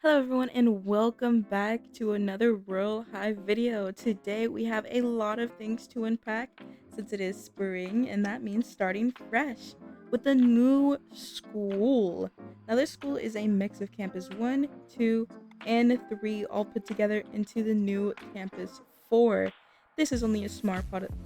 Hello everyone and welcome back to another Royale High video. Today we have a lot of things to unpack since it is spring and that means starting fresh with a new school. Now this school is a mix of campus 1, 2, and 3 all put together into the new campus 4. This is only a small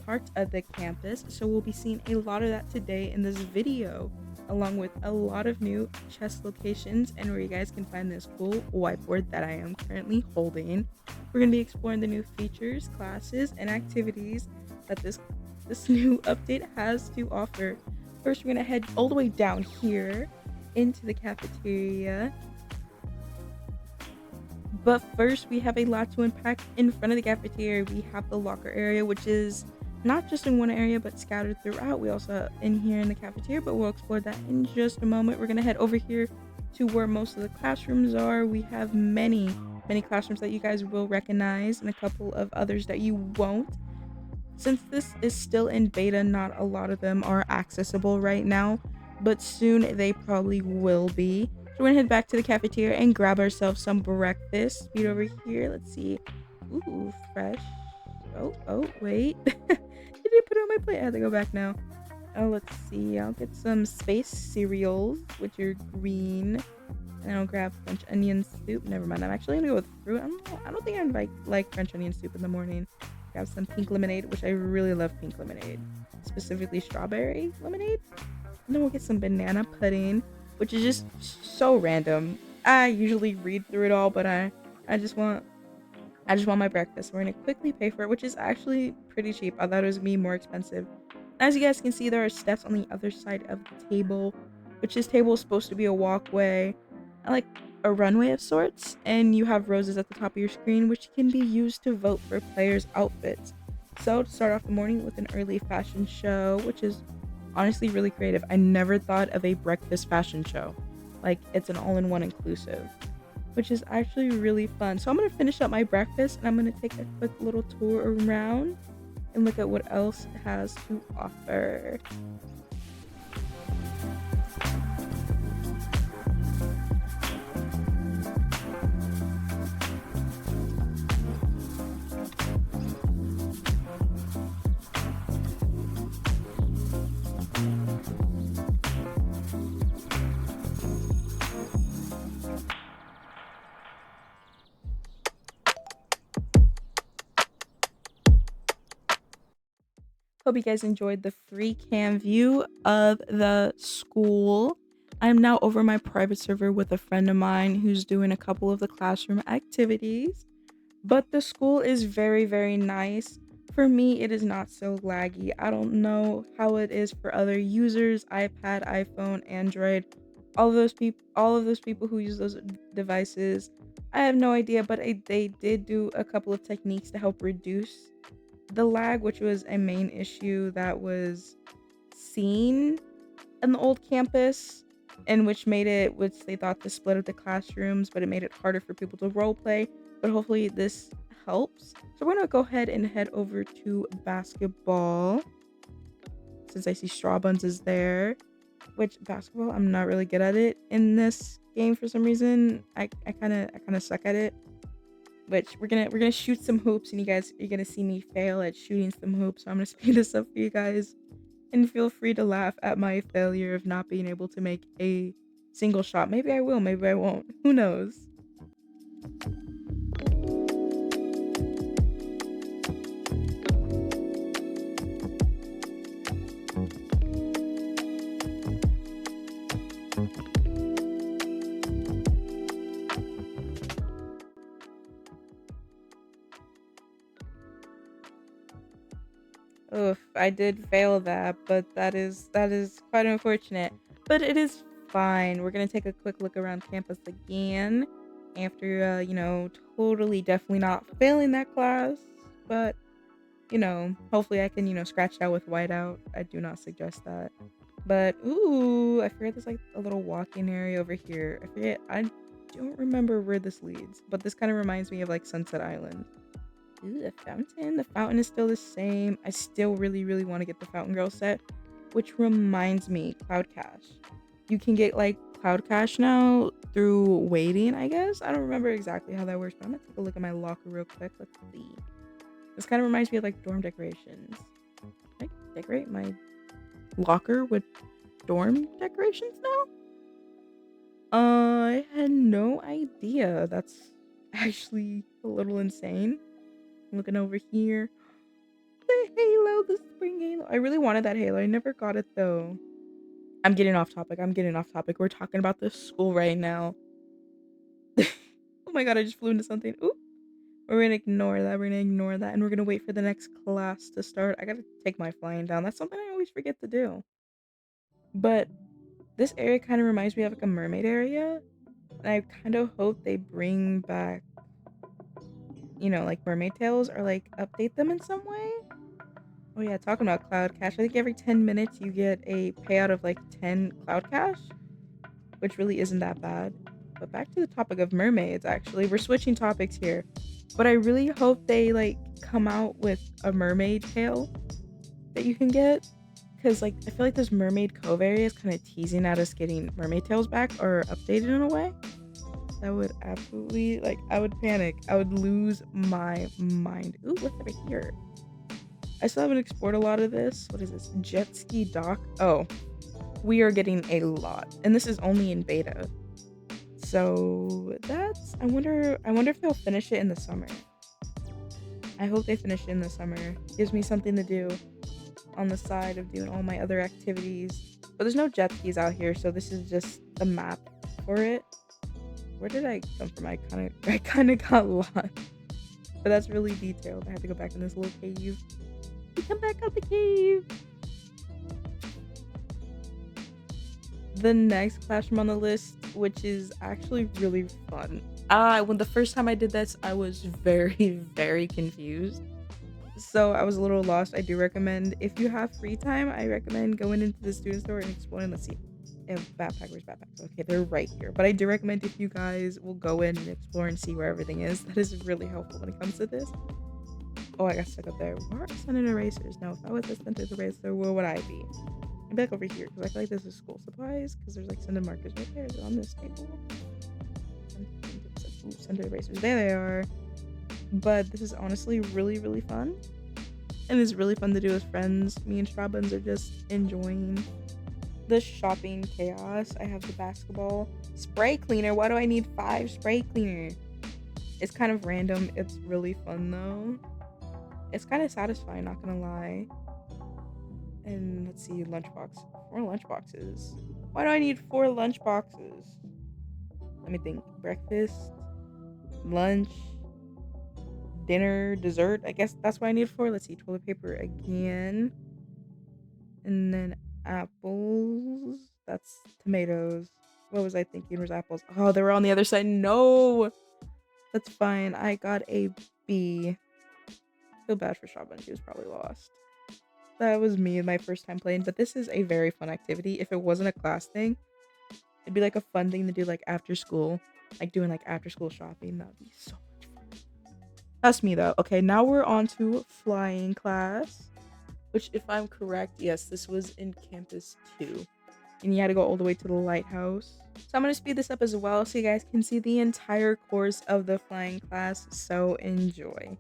part of the campus, so we'll be seeing a lot of that today in this video, along with a lot of new chess locations and where you guys can find this cool whiteboard that I am currently holding. We're going to be exploring the new features, classes, and activities that this new update has to offer. First, we're going to head all the way down here into the cafeteria. But first, we have a lot to unpack in front of the cafeteria. We have the locker area, which is not just in one area, but scattered throughout. We also in here in the cafeteria, but we'll explore that in just a moment. We're gonna head over here to where most of the classrooms are. We have many classrooms that you guys will recognize and a couple of others that you won't. Since this is still in beta, not a lot of them are accessible right now, but soon they probably will be. So we're gonna head back to the cafeteria and grab ourselves some breakfast. Speed over here. Let's see. Ooh, fresh. Oh, wait. Did you put it on my plate? I have to go back now. Oh, let's see. I'll get some space cereals, which are green. And I'll grab French onion soup. Never mind. I'm actually gonna go with fruit. I don't think I'd like French onion soup in the morning. Grab some pink lemonade, which I really love pink lemonade. Specifically strawberry lemonade. And then we'll get some banana pudding, which is just so random. I usually read through it all, but I just want my breakfast. We're gonna quickly pay for it, which is actually pretty cheap. I thought it was gonna be more expensive. As you guys can see, there are steps on the other side of the table, which this table is supposed to be a walkway, like a runway of sorts, and you have roses at the top of your screen, which can be used to vote for players' outfits. So to start off the morning with an early fashion show, which is honestly really creative. I never thought of a breakfast fashion show. Like it's an all-in-one inclusive, which is actually really fun. So I'm gonna finish up my breakfast and I'm gonna take a quick little tour around and look at what else it has to offer. Hope you guys enjoyed the free cam view of the school. I'm now over my private server with a friend of mine who's doing a couple of the classroom activities. But the school is very, very nice. For me, it is not so laggy. I don't know how it is for other users, iPad, iPhone, Android, all of those people who use those devices. I have no idea, but they did do a couple of techniques to help reduce the lag, which was a main issue that was seen in the old campus, and which they thought to split up the classrooms, but it made it harder for people to role play. But hopefully this helps. So we're gonna go ahead and head over to basketball since I see Strawbuns is there. Which basketball, I'm not really good at it in this game for some reason. I kind of suck at it. Which we're gonna shoot some hoops, and you're gonna see me fail at shooting some hoops. So I'm gonna speed this up for you guys. And feel free to laugh at my failure of not being able to make a single shot. Maybe I will, maybe I won't. Who knows? Oof, I did fail that, but that is quite unfortunate. But it is fine. We're gonna take a quick look around campus again after totally definitely not failing that class. But hopefully I can, scratch it out with whiteout. I do not suggest that. But ooh, I forget there's like a little walking area over here. I don't remember where this leads, but this kind of reminds me of like Sunset Island. Ooh, the fountain. The fountain is still the same. I still really, really want to get the Fountain Girl set, which reminds me, Cloud Cash. You can get like Cloud Cash now through waiting, I guess. I don't remember exactly how that works, but I'm gonna take a look at my locker real quick. Let's see. This kind of reminds me of like dorm decorations. Can I decorate my locker with dorm decorations now? I had no idea. That's actually a little insane. Looking over here. The halo, the spring halo. I really wanted that halo. I never got it though. I'm getting off topic. I'm getting off topic. We're talking about this school right now. Oh my god, I just flew into something. Oop. We're gonna ignore that. We're gonna ignore that. And we're gonna wait for the next class to start. I gotta take my flying down. That's something I always forget to do. But this area kind of reminds me of like a mermaid area. And I kind of hope they bring back, like mermaid tails or like update them in some way. Oh yeah, talking about cloud cash. I think every 10 minutes you get a payout of like 10 cloud cash, which really isn't that bad. But back to the topic of mermaids, actually. We're switching topics here. But I really hope they like come out with a mermaid tail that you can get. Cause like I feel like this Mermaid Cove area is kind of teasing at us getting mermaid tails back or updated in a way. That would absolutely I would panic. I would lose my mind. Ooh, what's over here? I still haven't explored a lot of this. What is this? Jet ski dock? Oh, we are getting a lot. And this is only in beta. So that's I wonder if they'll finish it in the summer. I hope they finish it in the summer. Gives me something to do on the side of doing all my other activities. But there's no jet skis out here, so this is just the map for it. Where did I come from? I kinda got lost. But that's really detailed. I have to go back in this little cave. Come back out the cave. The next classroom on the list, which is actually really fun. When the first time I did this, I was very, very confused. So I was a little lost. I do recommend, if you have free time, I recommend going into the student store and exploring. Let's see. Where's backpacks? Okay, they're right here. But I do recommend if you guys will go in and explore and see where everything is. That is really helpful when it comes to this. Oh, I got stuck up there. Where are scented erasers? Now, if I was a scented eraser, where would I be? I'd be like over here, because I feel like this is school supplies, because there's like scented markers right there. Is it on this table? Ooh, scented erasers. There they are. But this is honestly really, really fun. And it's really fun to do with friends. Me and Strawbuns are just enjoying the shopping chaos. I have the basketball spray cleaner. Why do I need 5 spray cleaner? It's kind of random. It's really fun though. It's kind of satisfying, not gonna lie. And let's see, lunchbox. 4 lunchboxes. Why do I need 4 lunchboxes? Let me think. Breakfast, lunch, dinner, dessert. I guess that's what I need 4. Let's see, toilet paper again. And then apples. That's tomatoes. What was I thinking? Was apples? Oh, they were on the other side. No, that's fine. I got a B. Feel bad for Strawbun. She was probably lost. That was me my first time playing, but this is a very fun activity. If it wasn't a class thing, it'd be like a fun thing to do like after school, like doing like after school shopping. That'd be so much fun. That's me though. Okay, now we're on to flying class, which if I'm correct, yes, this was in campus 2. And you had to go all the way to the lighthouse. So I'm going to speed this up as well so you guys can see the entire course of the flying class. So enjoy.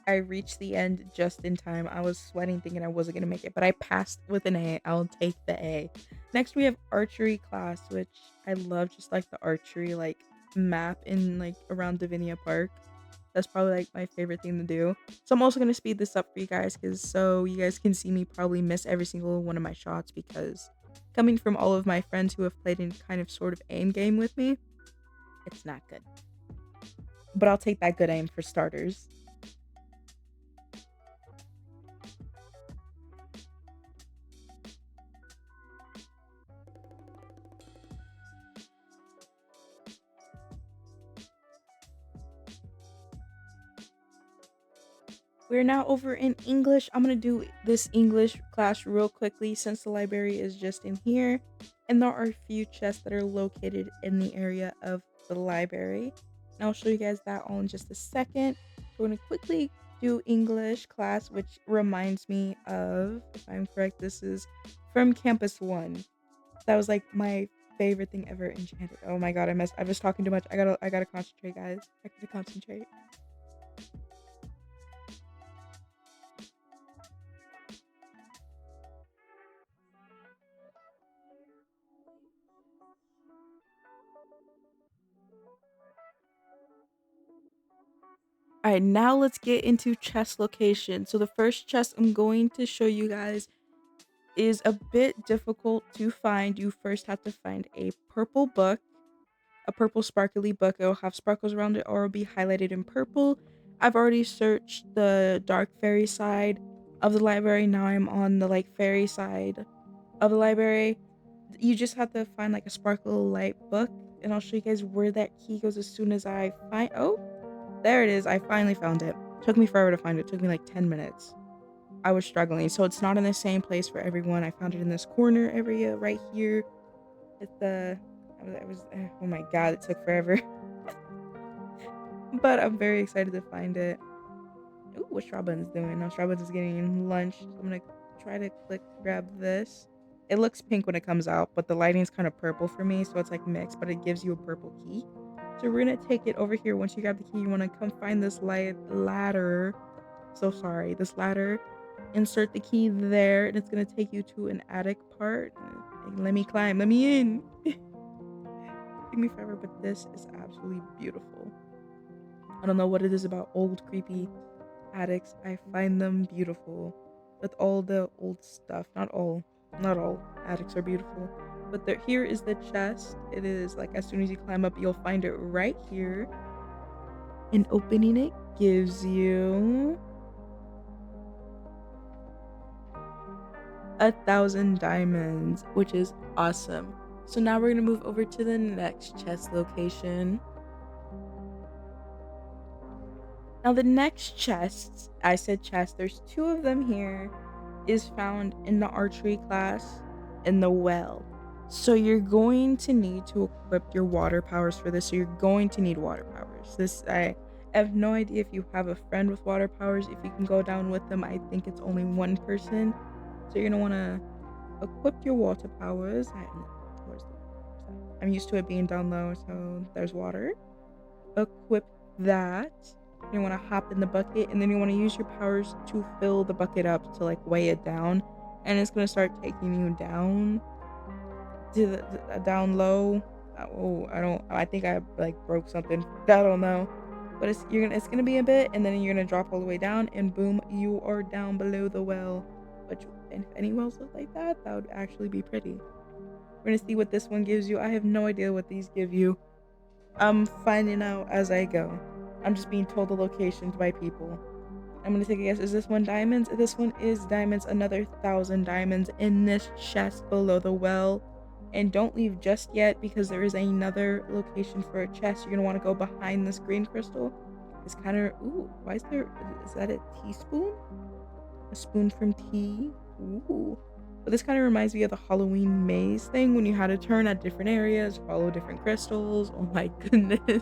I reached the end just in time. I was sweating thinking I wasn't going to make it, but I passed with an A. I'll take the A. Next we have archery class, which I love, just like the archery like map in like around Divinia Park. That's probably like my favorite thing to do. So I'm also going to speed this up for you guys because so you guys can see me probably miss every single one of my shots, because coming from all of my friends who have played in kind of sort of aim game with me, it's not good. But I'll take that good aim for starters. We're now over in English. I'm gonna do this English class real quickly since the library is just in here, and there are a few chests that are located in the area of the library. And I'll show you guys that all in just a second. We're gonna quickly do English class, which reminds me of, if I'm correct, this is from Campus One. That was like my favorite thing ever. Enchanted. Oh my god, I was talking too much. I gotta concentrate, guys. I gotta concentrate. All right, now let's get into chest location. So the first chest I'm going to show you guys is a bit difficult to find. You first have to find a purple book, a purple sparkly book. It'll have sparkles around it or it'll be highlighted in purple. I've already searched the dark fairy side of the library. Now I'm on the like fairy side of the library. You just have to find like a sparkle light book, and I'll show you guys where that key goes as soon as I find. Oh, there it is. I finally found it. Took me forever to find it. Took me like 10 minutes. I was struggling. So it's not in the same place for everyone. I found it in this corner area right here. It's the oh my god, it took forever. But I'm very excited to find it. Ooh, what Strawbuns doing? Now Strawbuns is getting lunch. So I'm gonna try to click grab this. It looks pink when it comes out, but the lighting's kind of purple for me, so it's like mixed, but it gives you a purple key. So we're gonna take it over here. Once you grab the key, you wanna come find this light ladder. So sorry, this ladder. Insert the key there, and it's gonna take you to an attic part. Let me climb. Let me in. Take me forever, but this is absolutely beautiful. I don't know what it is about old creepy attics. I find them beautiful. With all the old stuff. Not all attics are beautiful. But there here is the chest. It is like as soon as you climb up, you'll find it right here. And opening it gives you 1,000 diamonds, which is awesome. So now we're gonna move over to the next chest location. Now the next chest, I said chest, there's two of them here, is found in the archery class in the well. So you're going to need to equip your water powers for this. So you're going to need water powers. This I have no idea if you have a friend with water powers, if you can go down with them. I think it's only one person. So you're gonna wanna equip your water powers. Where's the I'm used to it being down low, so there's water. Equip that. You want to hop in the bucket, and then you want to use your powers to fill the bucket up to like weigh it down, and it's gonna start taking you down to the down low. Oh, I don't. I think I like broke something. I don't know, but it's gonna be a bit, and then you're gonna drop all the way down, and boom, you are down below the well. Which, if any wells look like that, that would actually be pretty. We're gonna see what this one gives you. I have no idea what these give you. I'm finding out as I go. I'm just being told the locations by people. I'm gonna take a guess. Is this one diamonds? This one is diamonds. Another 1,000 diamonds in this chest below the well. And don't leave just yet because there is another location for a chest. You're gonna want to go behind this green crystal. It's kind of ooh. Why is there? Is that a teaspoon? A spoon from tea. Ooh. But this kind of reminds me of the Halloween maze thing when you had to turn at different areas, follow different crystals. Oh my goodness.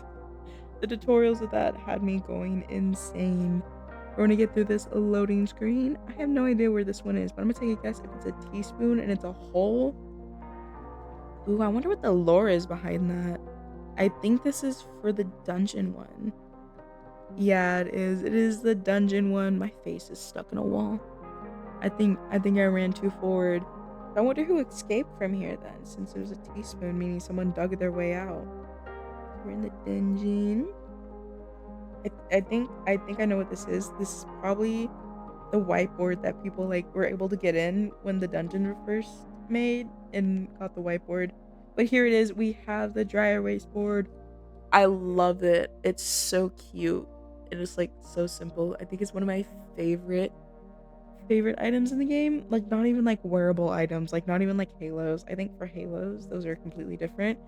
The tutorials of that had me going insane. We're gonna get through this loading screen. I have no idea where this one is, but I'm gonna take a guess if it's a teaspoon and it's a hole. Ooh, I wonder what the lore is behind that. I think this is for the dungeon one. Yeah, it is. It is the dungeon one. My face is stuck in a wall. I think I ran too forward. I wonder who escaped from here then, since it was a teaspoon, meaning someone dug their way out. We're in the dungeon. I think I know what this is. This is probably the whiteboard that people like were able to get in when the dungeon was first made and got the whiteboard. But here it is. We have the dry erase board. I love it. It's so cute. It is like so simple. I think it's one of my favorite items in the game. Like not even like wearable items, like not even like halos. I think for halos, those are completely different.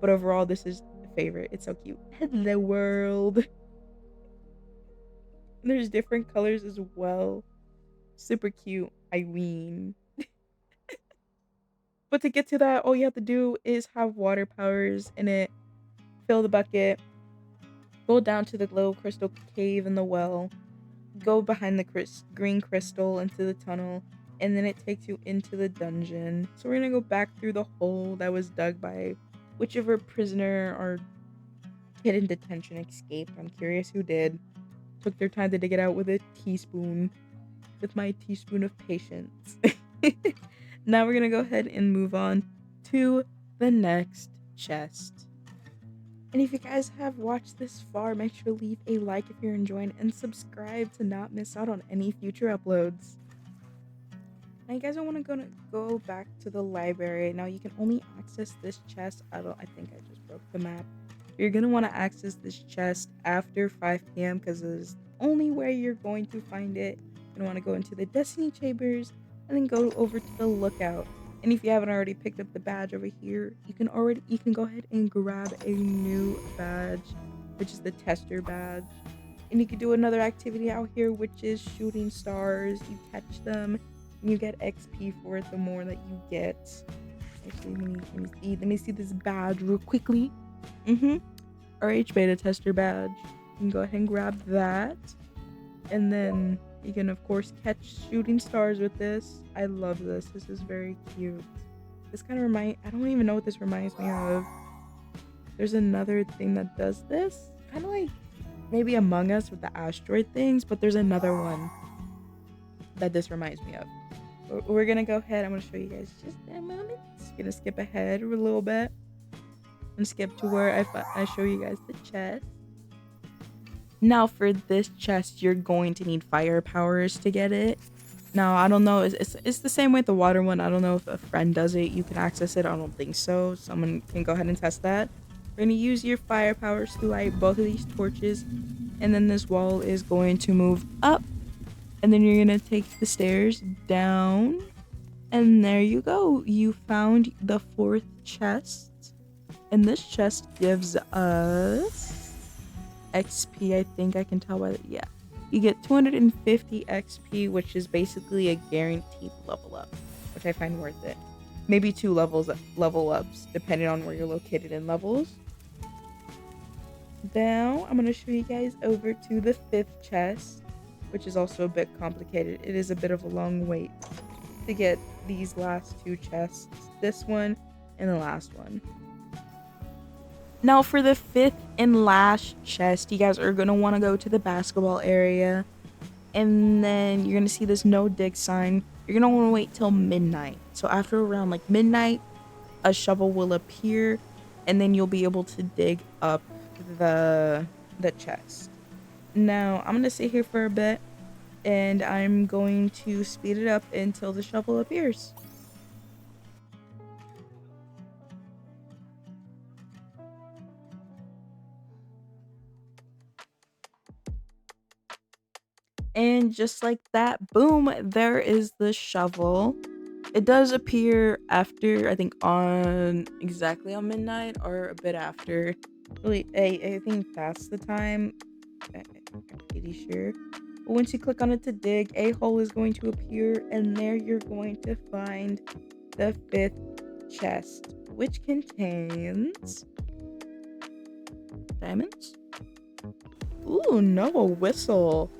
But overall, this is a favorite. It's so cute. Hello world. And there's different colors as well. Super cute. Irene. But to get to that, all you have to do is have water powers in it. Fill the bucket. Go down to the little crystal cave in the well. Go behind the green crystal into the tunnel. And then it takes you into the dungeon. So we're gonna go back through the hole that was dug by whichever prisoner or kid in detention escaped. I'm curious who did. Took their time to dig it out with a teaspoon. With my teaspoon of patience. Now we're gonna go ahead and move on to the next chest. And if you guys have watched this far, make sure to leave a like if you're enjoying and subscribe to not miss out on any future uploads. Now you guys are want to go back to the library. Now you can only access this chest. I think I just broke the map. You're gonna want to access this chest after 5 p.m. because it's the only way you're going to find it. You're gonna want to go into the Destiny Chambers and then go over to the lookout. And if you haven't already picked up the badge over here, you can go ahead and grab a new badge, which is the tester badge. And you can do another activity out here, which is shooting stars. You catch them and you get XP for it the more that you get. Actually, let me see this badge real quickly. RH beta tester badge. You can go ahead and grab that. And then you can of course catch shooting stars with this. I love this. This is very cute. This kind of I don't even know what this reminds me of. There's another thing that does this. Kind of like maybe Among Us with the asteroid things, but there's another one that this reminds me of. We're gonna go ahead. I'm gonna show you guys just a moment. Gonna skip ahead a little bit and skip to where I show you guys the chest. Now for this chest, you're going to need fire powers to get it. Now I don't know. It's the same way with the water one. I don't know if a friend does it. You can access it. I don't think so. Someone can go ahead and test that. We're gonna use your fire powers to light both of these torches, and then this wall is going to move up. And then you're gonna take the stairs down. And there you go. You found the 4th chest. And this chest gives us XP, I think I can tell by the, yeah. You get 250 XP, which is basically a guaranteed level up, which I find worth it. Maybe 2 level ups, depending on where you're located in levels. Now, I'm gonna show you guys over to the 5th chest, which is also a bit complicated. It is a bit of a long wait to get these last 2 chests. This one and the last one. Now for the 5th and last chest, you guys are going to want to go to the basketball area. And then you're going to see this no dig sign. You're going to want to wait till midnight. So after around like midnight, a shovel will appear. And then you'll be able to dig up the chest. Now I'm going to sit here for a bit. And I'm going to speed it up until the shovel appears. And just like that, boom, there is the shovel. It does appear after, I think on exactly on midnight or a bit after. Really, I think that's the time. I'm pretty sure. But once you click on it to dig, a hole is going to appear, and there you're going to find the 5th chest, which contains diamonds. Ooh, no, a whistle,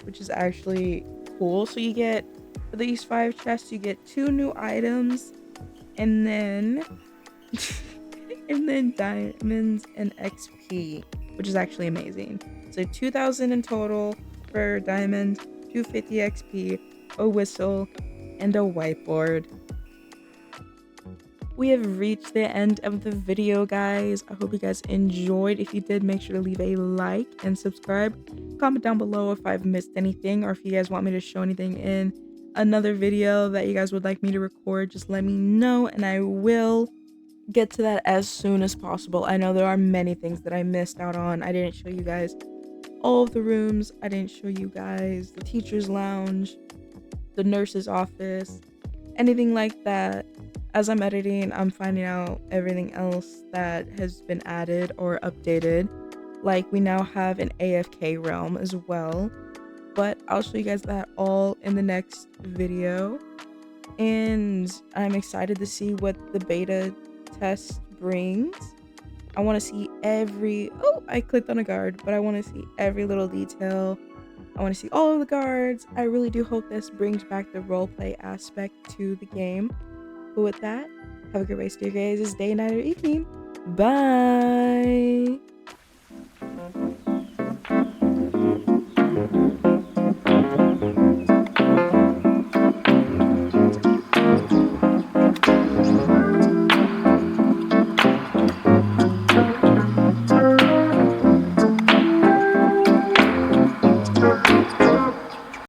which is actually cool. So you get, for these 5 chests, you get 2 new items, and then and then diamonds and XP, which is actually amazing. So 2,000 in total for diamonds, 250 XP, a whistle, and a whiteboard. We have reached the end of the video, guys. I hope you guys enjoyed. If you did, make sure to leave a like and subscribe. Comment down below if I've missed anything, or if you guys want me to show anything in another video that you guys would like me to record. Just let me know and I will get to that as soon as possible. I know there are many things that I missed out on. I didn't show you guys all of the rooms. I didn't show you guys the teacher's lounge, the nurse's office, anything like that. As I'm editing, I'm finding out everything else that has been added or updated. Like we now have an AFK realm as well. but I'll show you guys that all in the next video. And I'm excited to see what the beta test brings. I want to see oh, I clicked on a guard, but I want to see every little detail. I want to see all of the guards. I really do hope this brings back the roleplay aspect to the game. But with that, have a good rest of your guys' day, night, or evening. Bye!